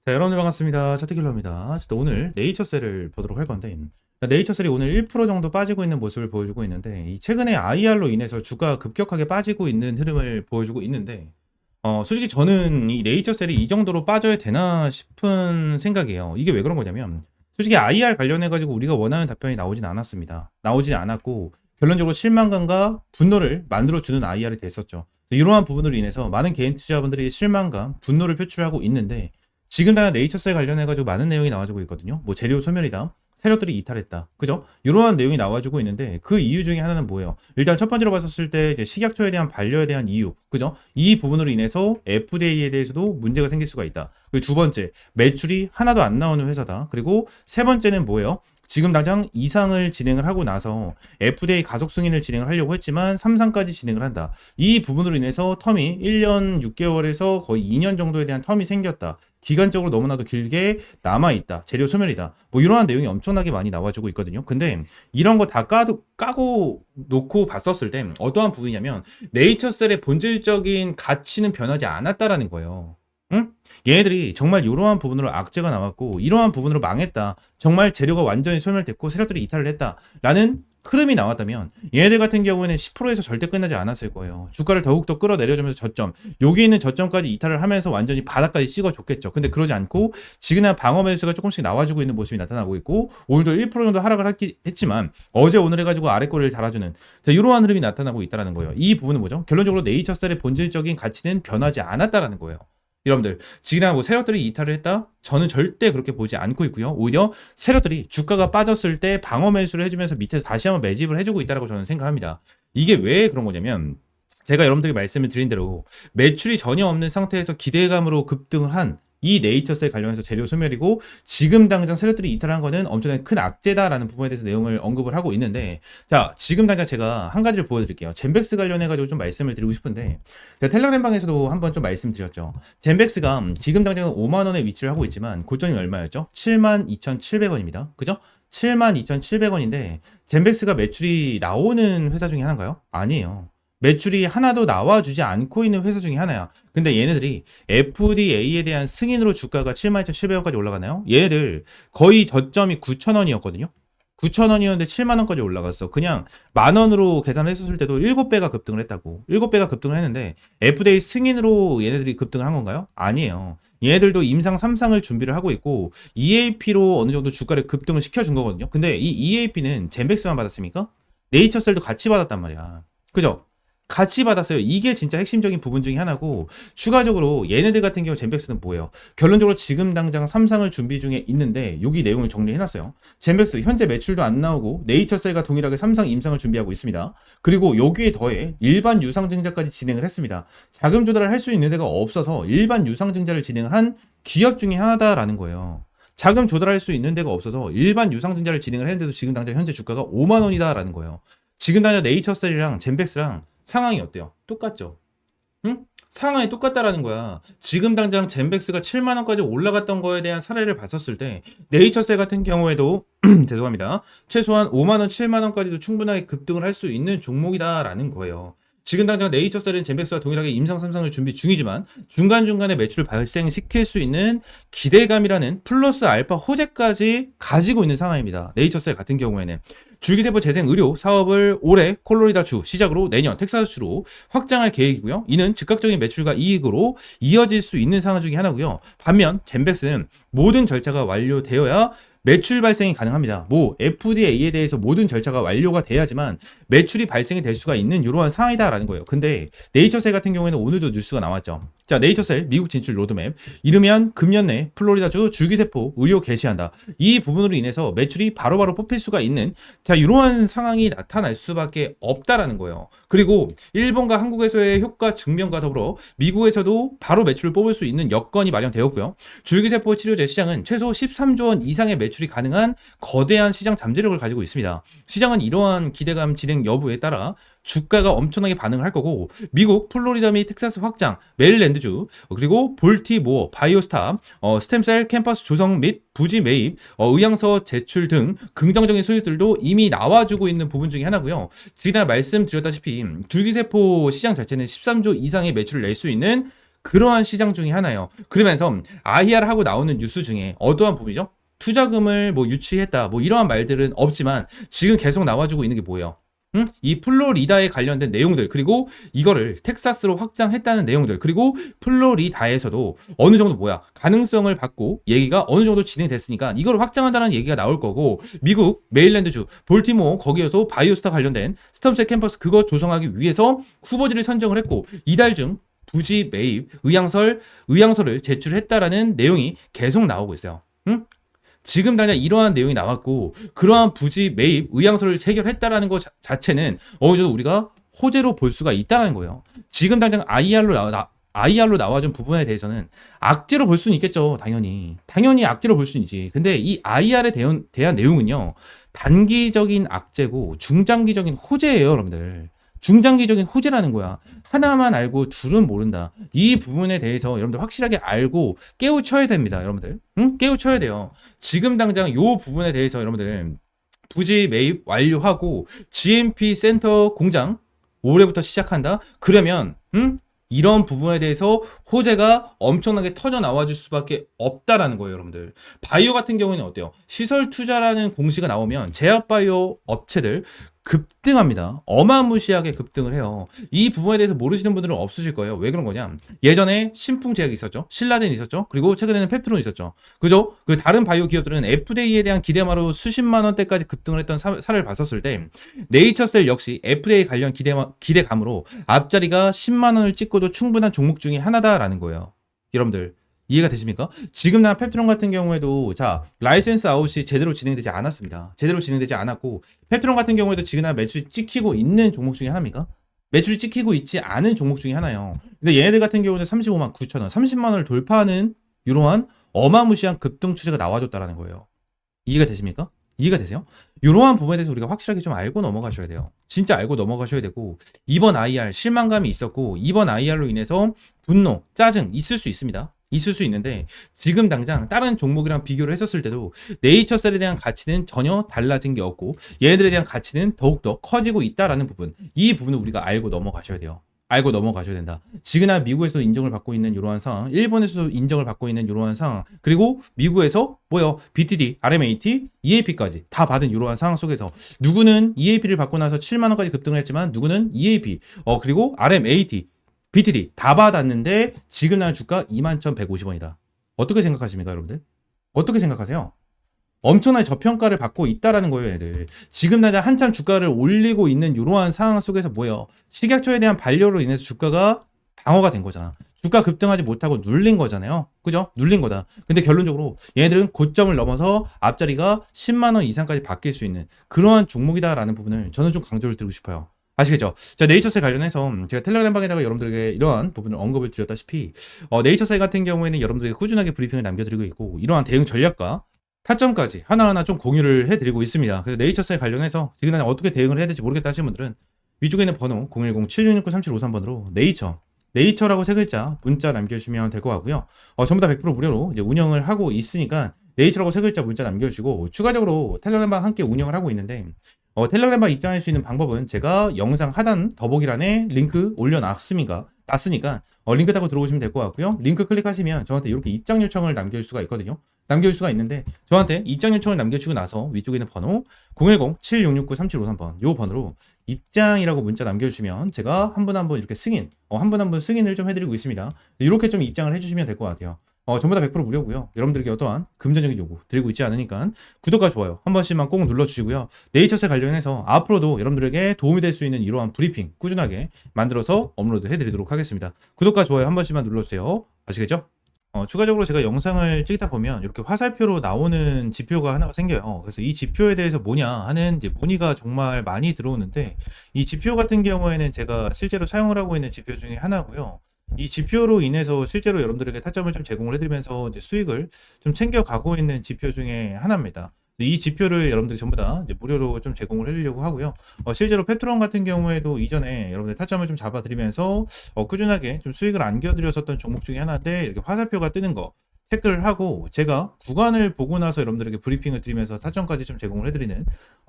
자, 여러분들 반갑습니다. 차트킬러입니다. 오늘 네이처셀을 보도록 할 건데, 네이처셀이 오늘 1% 정도 빠지고 있는 모습을 보여주고 있는데, 이 최근에 IR로 인해서 주가가 급격하게 빠지고 있는 흐름을 보여주고 있는데, 솔직히 저는 이 네이처셀이 이 정도로 빠져야 되나 싶은 생각이에요. 이게 왜 그런 거냐면, 솔직히 IR 관련해가지고 우리가 원하는 답변이 나오진 않았습니다. 나오진 않았고, 결론적으로 실망감과 분노를 만들어주는 IR이 됐었죠. 이러한 부분으로 인해서 많은 개인 투자자분들이 실망감, 분노를 표출하고 있는데, 지금 당장 네이처셀 관련해가지고 많은 내용이 나와주고 있거든요. 뭐 재료 소멸이다. 세력들이 이탈했다. 그죠? 이러한 내용이 나와주고 있는데 그 이유 중에 하나는 뭐예요? 일단 첫 번째로 봤었을 때 이제 식약처에 대한 반려에 대한 이유. 그죠? 이 부분으로 인해서 FDA에 대해서도 문제가 생길 수가 있다. 그리고 두 번째, 매출이 하나도 안 나오는 회사다. 그리고 세 번째는 뭐예요? 지금 당장 이상을 진행을 하고 나서 FDA 가속 승인을 진행을 하려고 했지만 3상까지 진행을 한다. 이 부분으로 인해서 텀이 1년 6개월에서 거의 2년 정도에 대한 텀이 생겼다. 기간적으로 너무나도 길게 남아있다. 재료 소멸이다. 뭐 이러한 내용이 엄청나게 많이 나와주고 있거든요. 근데 이런 거 다 까고 놓고 봤었을 때 어떠한 부분이냐면 네이처셀의 본질적인 가치는 변하지 않았다라는 거예요. 응? 얘네들이 정말 이러한 부분으로 악재가 나왔고 이러한 부분으로 망했다. 정말 재료가 완전히 소멸됐고 세력들이 이탈을 했다. 라는 흐름이 나왔다면 얘네들 같은 경우에는 10%에서 절대 끝나지 않았을 거예요. 주가를 더욱더 끌어내려주면서 저점, 여기 있는 저점까지 이탈을 하면서 완전히 바닥까지 찍어줬겠죠. 근데 그러지 않고 지금은 방어 매수가 조금씩 나와주고 있는 모습이 나타나고 있고 오늘도 1% 정도 하락을 했지만 어제 오늘 해가지고 아래 꼬리를 달아주는 이러한 흐름이 나타나고 있다는 거예요. 이 부분은 뭐죠? 결론적으로 네이처셀의 본질적인 가치는 변하지 않았다라는 거예요. 여러분들 지금 뭐 세력들이 이탈을 했다? 저는 절대 그렇게 보지 않고 있고요. 오히려 세력들이 주가가 빠졌을 때 방어 매수를 해주면서 밑에서 다시 한번 매집을 해주고 있다고 저는 생각합니다. 이게 왜 그런 거냐면 제가 여러분들에게 말씀을 드린 대로 매출이 전혀 없는 상태에서 기대감으로 급등을 한 이 네이처셀 관련해서 재료 소멸이고 지금 당장 세력들이 이탈한 거는 엄청나게 큰 악재다라는 부분에 대해서 내용을 언급을 하고 있는데 자 지금 당장 제가 한 가지를 보여드릴게요. 젠백스 관련해가지고 좀 말씀을 드리고 싶은데 제가 텔레그램 방에서도 한번 좀 말씀드렸죠. 젠백스가 지금 당장 5만원에 위치를 하고 있지만 고점이 얼마였죠? 72,700원입니다. 그죠? 72,700원인데 젠백스가 매출이 나오는 회사 중에 하나인가요? 아니에요. 매출이 하나도 나와주지 않고 있는 회사 중에 하나야. 근데 얘네들이 FDA에 대한 승인으로 주가가 72,700원까지 올라가나요? 얘네들 거의 저점이 9,000원이었거든요. 9,000원이었는데 7만원까지 올라갔어. 그냥 만원으로 계산을 했었을 때도 7배가 급등을 했다고. 7배가 급등을 했는데 FDA 승인으로 얘네들이 급등을 한 건가요? 아니에요. 얘네들도 임상 3상을 준비를 하고 있고 EAP로 어느 정도 주가를 급등을 시켜준 거거든요. 근데 이 EAP는 젠백스만 받았습니까? 네이처셀도 같이 받았단 말이야. 그죠? 같이 받았어요. 이게 진짜 핵심적인 부분 중에 하나고 추가적으로 얘네들 같은 경우 젠백스는 뭐예요? 결론적으로 지금 당장 3상을 준비 중에 있는데 여기 내용을 정리해놨어요. 젠백스 현재 매출도 안 나오고 네이처셀과 동일하게 3상 임상을 준비하고 있습니다. 그리고 여기에 더해 일반 유상증자까지 진행을 했습니다. 자금 조달을 할 수 있는 데가 없어서 일반 유상증자를 진행한 기업 중에 하나다라는 거예요. 자금 조달할 수 있는 데가 없어서 일반 유상증자를 진행을 했는데도 지금 당장 현재 주가가 5만 원이다라는 거예요. 지금 당장 네이처셀이랑 젠백스랑 상황이 어때요? 똑같죠? 응? 상황이 똑같다라는 거야. 지금 당장 젠백스가 7만원까지 올라갔던 거에 대한 사례를 봤었을 때 네이처셀 같은 경우에도 죄송합니다. 최소한 5만원, 7만원까지도 충분하게 급등을 할 수 있는 종목이다라는 거예요. 지금 당장 네이처셀은 젠백스와 동일하게 임상 3상을 준비 중이지만 중간중간에 매출을 발생시킬 수 있는 기대감이라는 플러스 알파 호재까지 가지고 있는 상황입니다. 네이처셀 같은 경우에는 줄기세포 재생 의료 사업을 올해 콜로리다주 시작으로 내년 텍사스주로 확장할 계획이고요. 이는 즉각적인 매출과 이익으로 이어질 수 있는 상황 중에 하나고요. 반면 젠백스는 모든 절차가 완료되어야 매출 발생이 가능합니다. 뭐 FDA에 대해서 모든 절차가 완료가 돼야지만 매출이 발생이 될 수가 있는 이러한 상황이다라는 거예요. 근데 네이처셀 같은 경우에는 오늘도 뉴스가 나왔죠. 자, 네이처셀 미국 진출 로드맵 이르면 금년 내 플로리다주 줄기세포 의료 개시한다. 이 부분으로 인해서 매출이 바로바로 뽑힐 수가 있는 자 이러한 상황이 나타날 수밖에 없다라는 거예요. 그리고 일본과 한국에서의 효과 증명과 더불어 미국에서도 바로 매출을 뽑을 수 있는 여건이 마련되었고요. 줄기세포 치료제 시장은 최소 13조 원 이상의 매출이 가능한 거대한 시장 잠재력을 가지고 있습니다. 시장은 이러한 기대감 진행 여부에 따라 주가가 엄청나게 반응을 할 거고 미국 플로리다 및 텍사스 확장, 메릴랜드주 그리고 볼티모어, 바이오스타, 스템셀 캠퍼스 조성 및 부지 매입, 의향서 제출 등 긍정적인 소식들도 이미 나와주고 있는 부분 중에 하나고요. 지난 말씀드렸다시피 줄기세포 시장 자체는 13조 이상의 매출을 낼 수 있는 그러한 시장 중에 하나예요. 그러면서 IR 하고 나오는 뉴스 중에 어떠한 부분이죠? 투자금을 뭐 유치했다, 뭐 이러한 말들은 없지만 지금 계속 나와주고 있는 게 뭐예요? 이 플로리다에 관련된 내용들, 그리고 이거를 텍사스로 확장했다는 내용들, 그리고 플로리다에서도 어느 정도 뭐야 가능성을 받고 얘기가 어느 정도 진행됐으니까 이걸 확장한다는 얘기가 나올 거고, 미국 메릴랜드주 볼티모어 거기에서 바이오스타 관련된 스톰셀 캠퍼스 그거 조성하기 위해서 후보지를 선정을 했고, 이달 중 부지 매입 의향서를 제출했다라는 내용이 계속 나오고 있어요. 지금 당장 이러한 내용이 나왔고, 그러한 부지 매입 의향서를 체결했다라는 것 자체는 어느 정도 우리가 호재로 볼 수가 있다는 거예요. 지금 당장 IR로 나와준 부분에 대해서는 악재로 볼 수는 있겠죠. 당연히 악재로 볼 수는 있지. 근데 이 IR에 대한 내용은요, 단기적인 악재고 중장기적인 호재예요, 여러분들. 중장기적인 호재라는 거야. 하나만 알고 둘은 모른다. 이 부분에 대해서 여러분들 확실하게 알고 깨우쳐야 됩니다, 여러분들. 깨우쳐야 돼요. 지금 당장 이 부분에 대해서 여러분들 부지 매입 완료하고 GMP 센터 공장 올해부터 시작한다. 그러면 이런 부분에 대해서 호재가 엄청나게 터져 나와줄 수밖에 없다라는 거예요, 여러분들. 바이오 같은 경우에는 어때요? 시설 투자라는 공시가 나오면 제약 바이오 업체들 급등합니다. 어마무시하게 급등을 해요. 이 부분에 대해서 모르시는 분들은 없으실 거예요. 왜 그런 거냐? 예전에 신풍제약이 있었죠. 신라젠 있었죠. 그리고 최근에는 펩트론 있었죠. 그죠? 그 다른 바이오 기업들은 FDA에 대한 기대마로 수십만 원대까지 급등을 했던 사례를 봤었을 때, 네이처셀 역시 FDA 관련 기대감으로 앞자리가 10만 원을 찍고도 충분한 종목 중에 하나다라는 거예요. 여러분들 이해가 되십니까? 지금 나 펩트론 같은 경우에도 자 라이센스 아웃이 제대로 진행되지 않았습니다. 제대로 진행되지 않았고, 펩트론 같은 경우에도 지금 나 매출이 찍히고 있는 종목 중에 하나입니까? 매출이 찍히고 있지 않은 종목 중에 하나예요. 근데 얘네들 같은 경우는 35만 9천 원, 30만 원을 돌파하는 이러한 어마무시한 급등 추세가 나와줬다라는 거예요. 이해가 되십니까? 이해가 되세요? 이러한 부분에 대해서 우리가 확실하게 좀 알고 넘어가셔야 돼요. 진짜 알고 넘어가셔야 되고, 이번 IR 실망감이 있었고, 이번 IR로 인해서 분노, 짜증 있을 수 있습니다. 있을 수 있는데, 지금 당장 다른 종목이랑 비교를 했었을 때도 네이처셀에 대한 가치는 전혀 달라진 게 없고, 얘네들에 대한 가치는 더욱더 커지고 있다라는 부분, 이 부분을 우리가 알고 넘어가셔야 돼요. 알고 넘어가셔야 된다. 지금이나 미국에서도 인정을 받고 있는 이러한 상황, 일본에서도 인정을 받고 있는 이러한 상황, 그리고 미국에서 뭐요? BTD, RMAT, EAP까지 다 받은 이러한 상황 속에서 누구는 EAP를 받고 나서 7만 원까지 급등을 했지만, 누구는 EAP, 그리고 RMAT, BTD 다 받았는데 지금 나는 주가 21,150원이다. 어떻게 생각하십니까, 여러분들? 어떻게 생각하세요? 엄청나게 저평가를 받고 있다라는 거예요, 얘들. 지금 나자 한참 주가를 올리고 있는 이러한 상황 속에서 뭐예요? 식약처에 대한 반려로 인해서 주가가 방어가 된 거잖아. 주가 급등하지 못하고 눌린 거잖아요. 그죠? 눌린 거다. 근데 결론적으로 얘네들은 고점을 넘어서 앞자리가 10만 원 이상까지 바뀔 수 있는 그러한 종목이다라는 부분을 저는 좀 강조를 드리고 싶어요. 아시겠죠? 자, 네이처셀 관련해서 제가 텔레그램 방에다가 여러분들에게 이러한 부분을 언급을 드렸다시피, 네이처셀 같은 경우에는 여러분들에게 꾸준하게 브리핑을 남겨드리고 있고, 이러한 대응 전략과 타점까지 하나하나 좀 공유를 해드리고 있습니다. 그래서 네이처셀 관련해서 지금 어떻게 대응을 해야 될지 모르겠다 하시는 분들은 위쪽에 있는 번호 010-7669-3753번으로 네이처라고 세 글자 문자 남겨주시면 될 것 같고요. 전부 다 100% 무료로 이제 운영을 하고 있으니까 네이처라고 세 글자 문자 남겨주시고, 추가적으로 텔레그램방 함께 운영을 하고 있는데, 텔레그램방 입장할 수 있는 방법은 제가 영상 하단 더보기란에 링크 올려놨으니까 링크 타고 들어오시면 될 것 같고요. 링크 클릭하시면 저한테 이렇게 입장 요청을 남겨줄 수가 있거든요. 남겨줄 수가 있는데, 저한테 입장 요청을 남겨주고 나서 위쪽에 있는 번호 010-7669-3753번 요 번호로 입장이라고 문자 남겨주시면 제가 한 분 한 분 이렇게 승인, 한 분 한 분 승인을 좀 해드리고 있습니다. 이렇게 좀 입장을 해주시면 될 것 같아요. 전부 다 100% 무료고요. 여러분들에게 어떠한 금전적인 요구 드리고 있지 않으니까 구독과 좋아요 한 번씩만 꼭 눌러주시고요. 네이처셀 관련해서 앞으로도 여러분들에게 도움이 될 수 있는 이러한 브리핑 꾸준하게 만들어서 업로드 해드리도록 하겠습니다. 구독과 좋아요 한 번씩만 눌러주세요. 아시겠죠? 추가적으로 제가 영상을 찍다 보면 이렇게 화살표로 나오는 지표가 하나가 생겨요. 그래서 이 지표에 대해서 뭐냐 하는 이제 문의가 정말 많이 들어오는데, 이 지표 같은 경우에는 제가 실제로 사용을 하고 있는 지표 중에 하나고요. 이 지표로 인해서 실제로 여러분들에게 타점을 좀 제공을 해드리면서 이제 수익을 좀 챙겨가고 있는 지표 중에 하나입니다. 이 지표를 여러분들이 전부 다 이제 무료로 좀 제공을 해드리려고 하고요. 실제로 펩트론 같은 경우에도 이전에 여러분들 타점을 좀 잡아드리면서 꾸준하게 좀 수익을 안겨드렸었던 종목 중에 하나인데, 이렇게 화살표가 뜨는 거, 체크를 하고 제가 구간을 보고 나서 여러분들에게 브리핑을 드리면서 타점까지 좀 제공을 해드리는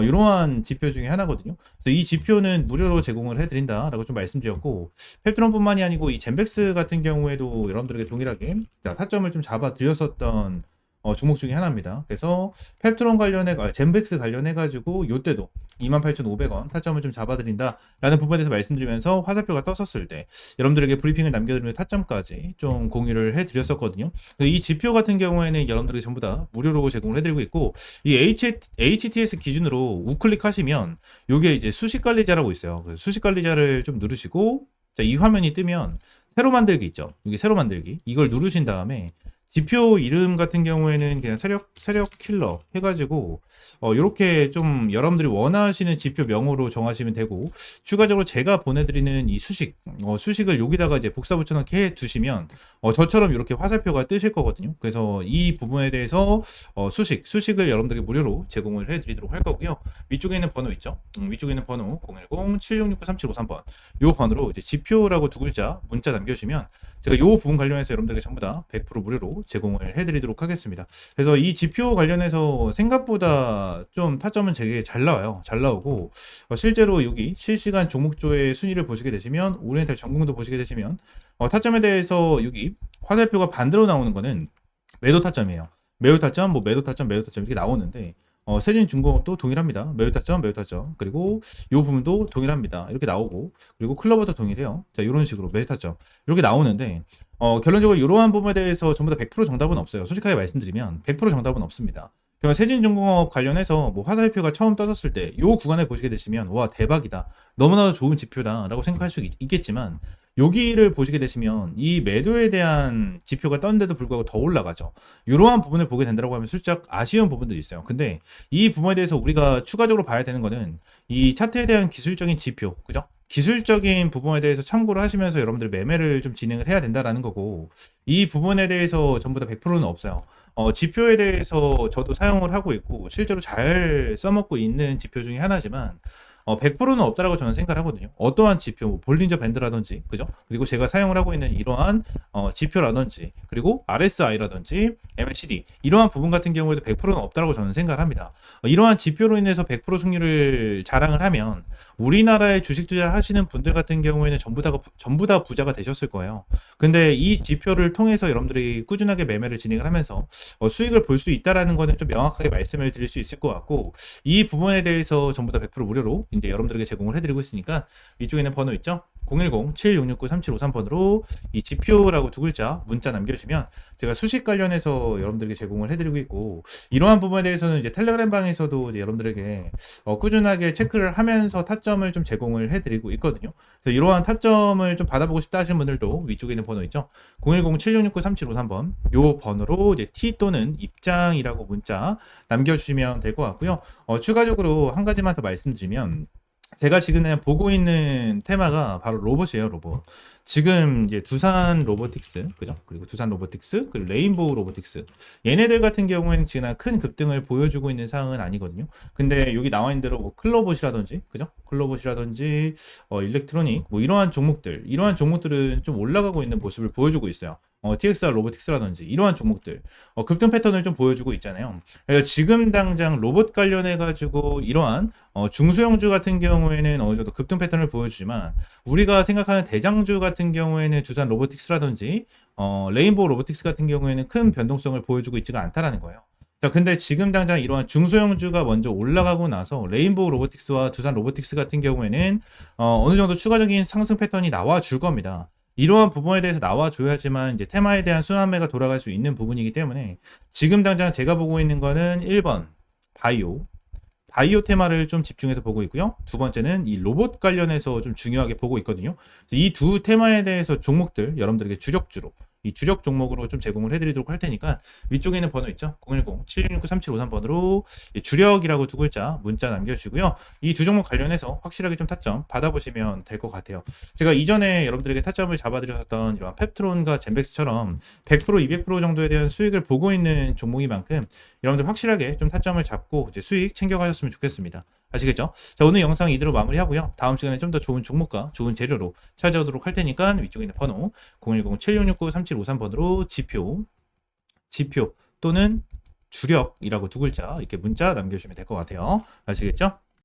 이러한 지표 중에 하나거든요. 그래서 이 지표는 무료로 제공을 해드린다라고 좀 말씀드렸고, 펩트론뿐만이 아니고 이 젠백스 같은 경우에도 여러분들에게 동일하게 타점을 좀 잡아드렸었던 종목 중에 하나입니다. 그래서 펩트론 젠백스 관련해가지고 요때도 28,500원 타점을 좀 잡아드린다라는 부분에 대해서 말씀드리면서 화살표가 떴었을 때 여러분들에게 브리핑을 남겨드리면 타점까지 좀 공유를 해드렸었거든요. 이 지표 같은 경우에는 여러분들에게 전부 다 무료로 제공을 해드리고 있고, 이 HTS 기준으로 우클릭 하시면 요게 이제 수식 관리자라고 있어요. 수식 관리자를 좀 누르시고, 자, 이 화면이 뜨면 새로 만들기 있죠. 여기 새로 만들기, 이걸 누르신 다음에 지표 이름 같은 경우에는 그냥 세력 킬러 해가지고 이렇게 좀 여러분들이 원하시는 지표 명으로 정하시면 되고, 추가적으로 제가 보내드리는 이 수식을 여기다가 이제 복사 붙여넣기 해 두시면 저처럼 이렇게 화살표가 뜨실 거거든요. 그래서 이 부분에 대해서 수식을 여러분들에게 무료로 제공을 해드리도록 할 거고요. 위쪽에 있는 번호 있죠. 위쪽에 있는 번호 010-7669-3753번 이 번호로 이제 지표라고 두 글자 문자 남겨주시면 제가 이 부분 관련해서 여러분들에게 전부 다 100% 무료로 제공을 해드리도록 하겠습니다. 그래서 이 지표 관련해서 생각보다 좀 타점은 되게 잘 나와요. 잘 나오고 실제로 여기 실시간 종목조의 순위를 보시게 되시면, 오리엔탈 전공도 보시게 되시면 타점에 대해서 여기 화살표가 반대로 나오는 거는 매도 타점이에요. 매우 타점, 매도 타점, 매도 타점 이렇게 나오는데 세진중공업도 동일합니다. 매우 타점, 매우 타점. 그리고 이 부분도 동일합니다. 이렇게 나오고, 그리고 클로버도 동일해요. 자, 이런 식으로 매우 타점 이렇게 나오는데 결론적으로 이러한 부분에 대해서 전부 다 100% 정답은 없어요. 솔직하게 말씀드리면 100% 정답은 없습니다. 그럼 세진중공업 관련해서 화살표가 처음 떠졌을 때 이 구간을 보시게 되시면 와, 대박이다, 너무나도 좋은 지표다 라고 생각할 수 있겠지만, 여기를 보시게 되시면 이 매도에 대한 지표가 떴는데도 불구하고 더 올라가죠. 이러한 부분을 보게 된다고 하면 살짝 아쉬운 부분들이 있어요. 근데 이 부분에 대해서 우리가 추가적으로 봐야 되는 거는 이 차트에 대한 기술적인 지표, 그죠? 기술적인 부분에 대해서 참고를 하시면서 여러분들 매매를 좀 진행을 해야 된다라는 거고, 이 부분에 대해서 전부 다 100%는 없어요. 지표에 대해서 저도 사용을 하고 있고 실제로 잘 써먹고 있는 지표 중에 하나지만 100%는 없다라고 저는 생각을 하거든요. 어떠한 지표, 볼린저 밴드라든지, 그죠? 그리고 제가 사용을 하고 있는 이러한 지표라든지, 그리고 RSI라든지, MACD 이러한 부분 같은 경우에도 100%는 없다라고 저는 생각을 합니다. 이러한 지표로 인해서 100% 승률을 자랑을 하면 우리나라에 주식 투자하시는 분들 같은 경우에는 전부 다 부자가 되셨을 거예요. 근데 이 지표를 통해서 여러분들이 꾸준하게 매매를 진행을 하면서 수익을 볼 수 있다라는 거는 좀 명확하게 말씀을 드릴 수 있을 것 같고, 이 부분에 대해서 전부 다 100% 무료로 이제 여러분들에게 제공을 해드리고 있으니까 위쪽에 있는 번호 있죠? 010-7669-3753번으로 이 지표라고 두 글자 문자 남겨주시면 제가 수식 관련해서 여러분들에게 제공을 해드리고 있고, 이러한 부분에 대해서는 이제 텔레그램 방에서도 이제 여러분들에게 꾸준하게 체크를 하면서 타점을 좀 제공을 해드리고 있거든요. 그래서 이러한 타점을 좀 받아보고 싶다 하시는 분들도 위쪽에 있는 번호 있죠? 010-7669-3753번 요 번호로 이제 T 또는 입장이라고 문자 남겨주시면 될 것 같고요. 추가적으로 한 가지만 더 말씀드리면, 제가 지금 보고 있는 테마가 바로 로봇이에요. 로봇. 지금 이제 두산 로보틱스, 그죠? 그리고 두산 로보틱스, 그리고 레인보우 로보틱스. 얘네들 같은 경우에는 지금 큰 급등을 보여주고 있는 상황은 아니거든요. 근데 여기 나와 있는 대로 클로봇이라든지, 그죠? 클로봇이라든지, 일렉트로닉, 이러한 종목들은 좀 올라가고 있는 모습을 보여주고 있어요. TXR 로보틱스라든지 이러한 종목들 급등 패턴을 좀 보여주고 있잖아요. 그래서 지금 당장 로봇 관련해 가지고 이러한 중소형주 같은 경우에는 어느 정도 급등 패턴을 보여주지만, 우리가 생각하는 대장주 같은 경우에는 두산 로보틱스라든지 레인보우 로보틱스 같은 경우에는 큰 변동성을 보여주고 있지가 않다라는 거예요. 자, 근데 지금 당장 이러한 중소형주가 먼저 올라가고 나서 레인보우 로보틱스와 두산 로보틱스 같은 경우에는 어느 정도 추가적인 상승 패턴이 나와 줄 겁니다. 이러한 부분에 대해서 나와줘야지만 이제 테마에 대한 순환매가 돌아갈 수 있는 부분이기 때문에, 지금 당장 제가 보고 있는 거는 1번 바이오 테마를 좀 집중해서 보고 있고요. 두 번째는 이 로봇 관련해서 좀 중요하게 보고 있거든요. 이 두 테마에 대해서 종목들 여러분들에게 이 주력 종목으로 좀 제공을 해드리도록 할 테니까 위쪽에 있는 번호 있죠? 010-7669-3753번으로 주력이라고 두 글자 문자 남겨주시고요. 이 두 종목 관련해서 확실하게 좀 타점 받아보시면 될 것 같아요. 제가 이전에 여러분들에게 타점을 잡아드렸던 이런 펩트론과 젠백스처럼 100%, 200% 정도에 대한 수익을 보고 있는 종목인 만큼 여러분들 확실하게 좀 타점을 잡고 이제 수익 챙겨가셨으면 좋겠습니다. 아시겠죠? 자, 오늘 영상 이대로 마무리하고요. 다음 시간에 좀 더 좋은 종목과 좋은 재료로 찾아오도록 할 테니까 위쪽에 있는 번호 010-7669-3753번으로 지표 지표 또는 주력이라고 두 글자 이렇게 문자 남겨주시면 될 것 같아요. 아시겠죠?